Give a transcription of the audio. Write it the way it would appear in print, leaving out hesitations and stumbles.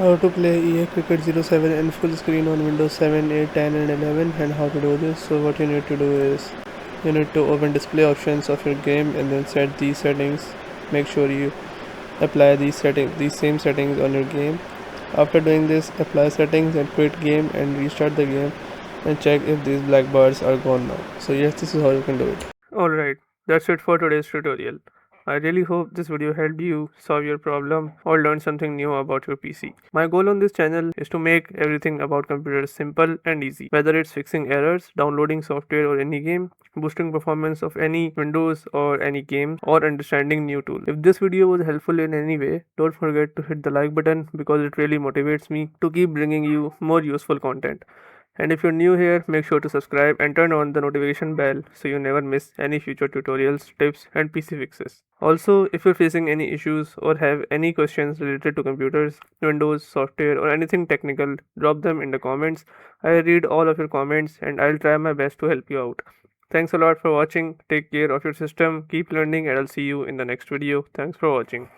How to play EA Cricket 07 in full screen on Windows 7, 8, 10 and 11 and how to do this. So what you need to do is you need to open display options of your game and then set these settings. Make sure you apply these same settings on your game. After doing this, apply settings and quit game and restart the game and check if these black bars are gone now. So yes, this is how you can do it. Alright, that's it for today's tutorial. I really hope this video helped you solve your problem or learn something new about your PC. My goal on this channel is to make everything about computers simple and easy. Whether it's fixing errors, downloading software or any game, boosting performance of any Windows or any game, or understanding new tools. If this video was helpful in any way, don't forget to hit the like button because it really motivates me to keep bringing you more useful content. And if you're new here, make sure to subscribe and turn on the notification bell so you never miss any future tutorials, tips, and PC fixes. Also, if you're facing any issues or have any questions related to computers, Windows, software, or anything technical, drop them in the comments. I read all of your comments and I'll try my best to help you out. Thanks a lot for watching. Take care of your system, keep learning, and I'll see you in the next video. Thanks for watching.